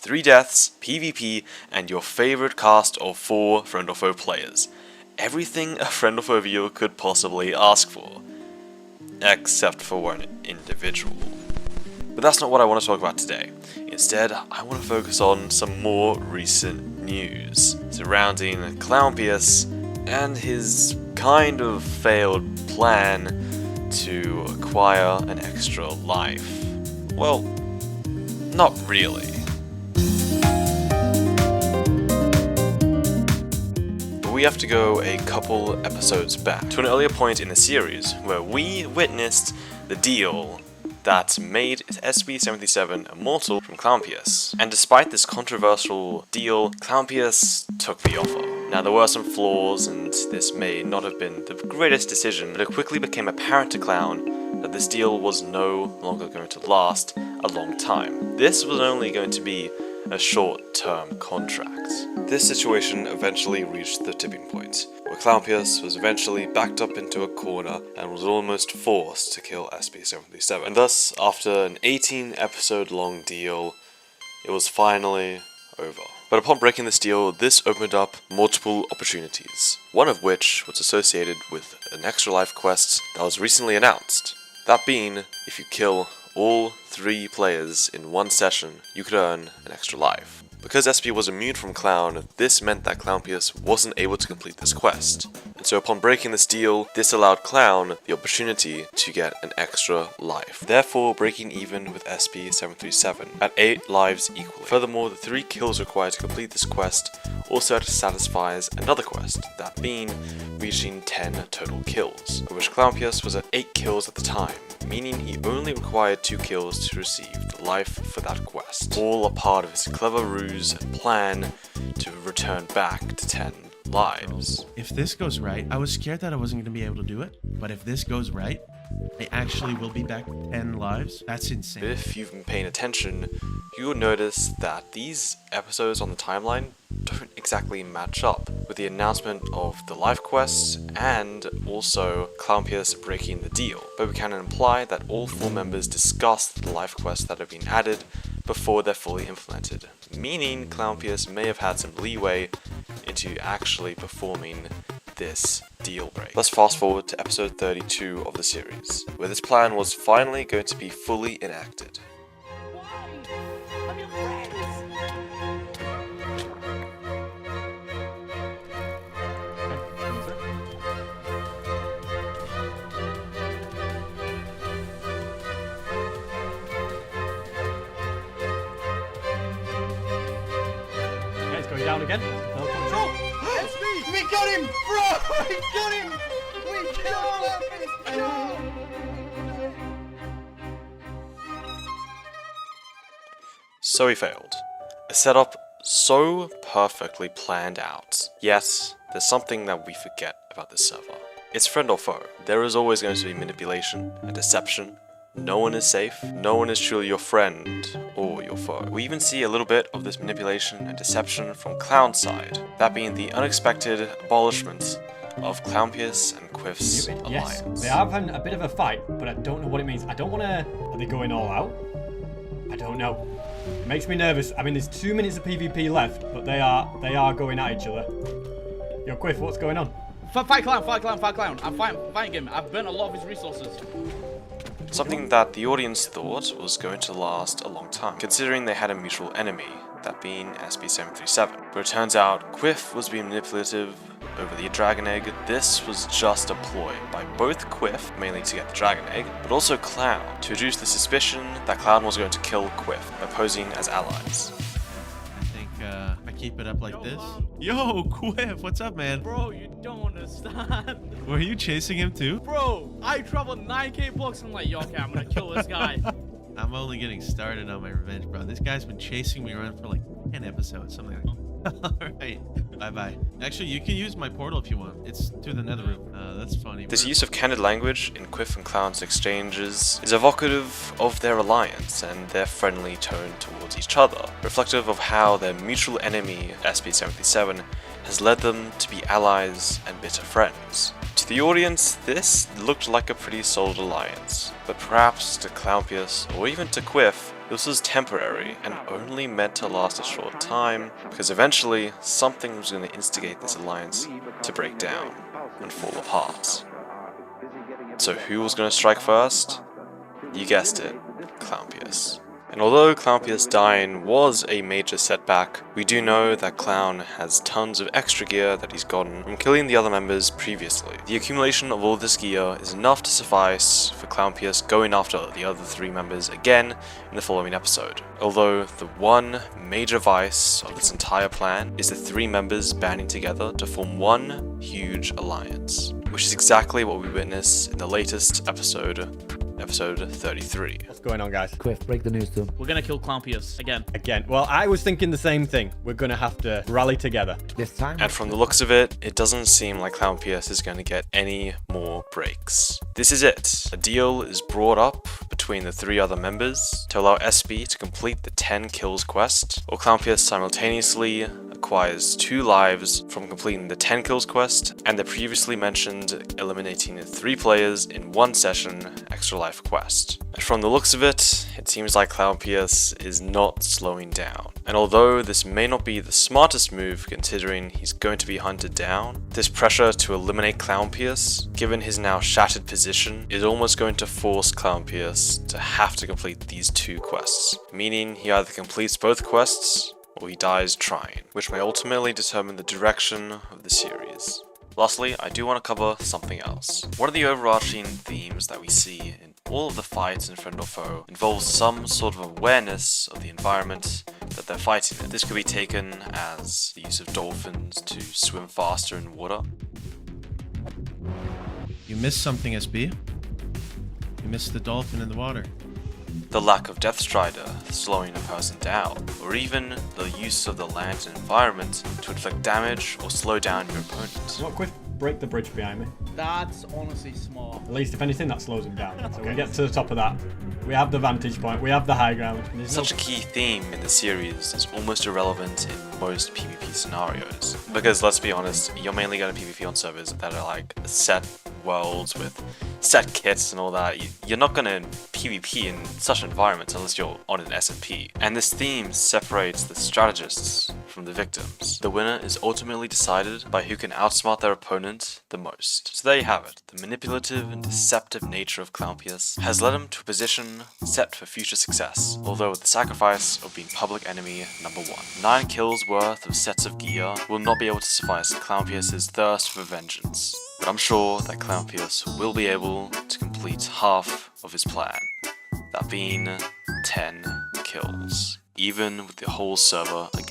3 deaths, PvP, and your favorite cast of 4 Friend or Foe players. Everything a Friend or Foe viewer could possibly ask for. Except for one individual. But that's not what I want to talk about today. Instead, I want to focus on some more recent news surrounding Clownpius and his kind of failed plan to acquire an extra life. Well, not really. We have to go a couple episodes back to an earlier point in the series where we witnessed the deal that made SB-77 immortal from Clownpius. And despite this controversial deal, Clownpius took the offer. Now there were some flaws and this may not have been the greatest decision, but it quickly became apparent to Clown that this deal was no longer going to last a long time. This was only going to be a short-term contract. This situation eventually reached the tipping point, where Clownpius was eventually backed up into a corner and was almost forced to kill SB-77. And thus, after an 18-episode long deal, it was finally over. But upon breaking this deal, this opened up multiple opportunities, one of which was associated with an extra life quest that was recently announced. That being, if you kill all 3 players in one session, you could earn an extra life. Because SB was immune from Clown, this meant that Clownpius wasn't able to complete this quest. And so upon breaking this deal, this allowed Clown the opportunity to get an extra life, therefore breaking even with SB-737 at 8 lives equally. Furthermore, the 3 kills required to complete this quest also satisfies another quest, that being reaching 10 total kills, of which Clownpius was at 8 kills at the time, meaning he only required 2 kills to receive the life for that quest. All a part of his clever ruse and plan to return back to 10 lives. If this goes right, I was scared that I wasn't going to be able to do it, but if this goes right, I actually will be back 10 lives. That's insane. If you've been paying attention, you will notice that these episodes on the timeline don't exactly match up with the announcement of the life quests and also Clownpius breaking the deal. But we can imply that all 4 members discussed the life quests that have been added before they're fully implemented, meaning Clownpius may have had some leeway into actually performing this deal break. Let's fast forward to episode 32 of the series, where this plan was finally going to be fully enacted. Okay, it's going down again. We got him, bro! We got him! We killed him! So he failed. A setup so perfectly planned out. Yet, there's something that we forget about this server. It's Friend or Foe. There is always going to be manipulation and deception. No one is safe. No one is truly your friend or your foe. We even see a little bit of this manipulation and deception from Clown's side, that being the unexpected abolishment of Clownpius and Quiff's alliance. Yes, they are having a bit of a fight, but I don't know what it means. I don't want to... Are they going all out? I don't know. It makes me nervous. I mean, there's 2 minutes of PvP left, but they are going at each other. Yo, Quiff, what's going on? Fight Clown! I'm fighting him. I've burnt a lot of his resources. Something that the audience thought was going to last a long time, considering they had a mutual enemy, that being SB-737. But it turns out Quiff was being manipulative over the Dragon Egg. This was just a ploy by both Quiff, mainly to get the Dragon Egg, but also Clown, to reduce the suspicion that Clown was going to kill Quiff by posing as allies. I think if I keep it up like this. Yo, Quiff, what's up, man? Bro, you don't understand. Were you chasing him too? Bro, I traveled 9k blocks and I'm like, yo, okay, I'm gonna kill this guy. I'm only getting started on my revenge, bro. This guy's been chasing me around for like 10 episodes, something like that. Alright, bye-bye. Actually, you can use my portal if you want. It's to the nether room. That's funny. This use of candid language in Quiff and Clown's exchanges is evocative of their alliance and their friendly tone towards each other, reflective of how their mutual enemy, SB-77, has led them to be allies and bitter friends. To the audience, this looked like a pretty solid alliance, but perhaps to Clownpius or even to Quiff, This was temporary and only meant to last a short time, because eventually something was going to instigate this alliance to break down and fall apart. So who was going to strike first? You guessed it, Clownpius. And although Clownpius dying was a major setback, we do know that Clown has tons of extra gear that he's gotten from killing the other members previously. The accumulation of all this gear is enough to suffice for Clownpius going after the other 3 members again in the following episode. Although the one major vice of this entire plan is the 3 members banding together to form one huge alliance, which is exactly what we witness in the latest episode 33. What's going on, guys? Quiff, break the news to him. We're gonna kill Clownpius again. Again. Well, I was thinking the same thing. We're gonna have to rally together. This time? And from the looks of it, it doesn't seem like Clownpius is going to get any more breaks. This is it. A deal is brought up between the 3 other members to allow SB to complete the 10 kills quest, while Clownpius simultaneously acquires 2 lives from completing the 10 kills quest and the previously mentioned eliminating 3 players in 1 session extra life quest. And from the looks of it, it seems like Clownpius is not slowing down. And although this may not be the smartest move considering he's going to be hunted down, this pressure to eliminate Clownpius, given his now shattered position, is almost going to force Clownpius to have to complete these 2 quests, meaning he either completes both quests or he dies trying, which may ultimately determine the direction of the series. Lastly, I do want to cover something else. One of the overarching themes that we see in all of the fights in Friend or Foe involves some sort of awareness of the environment that they're fighting in. This could be taken as the use of dolphins to swim faster in water. You missed something, SB. You missed the dolphin in the water. The lack of Death Strider slowing a person down, or even the use of the land and environment to inflict damage or slow down your opponent. Not quick. Break the bridge behind me. That's honestly smart. At least, if anything, that slows him down. So we get to the top of that. We have the vantage point. We have the high ground. There's Such a key theme in the series is almost irrelevant in most PvP scenarios. Because let's be honest, you're mainly going to PvP on servers that are like set worlds with set kits and all that. You're not going to PvP in such environments unless you're on an SMP. And this theme separates the strategists from the victims. The winner is ultimately decided by who can outsmart their opponent the most. So there you have it. The manipulative and deceptive nature of Clownpius has led him to a position set for future success, although with the sacrifice of being public enemy number 1. 9 kills worth of sets of gear will not be able to suffice Clownpius' thirst for vengeance, but I'm sure that Clownpius will be able to complete half of his plan, that being 10 kills, even with the whole server against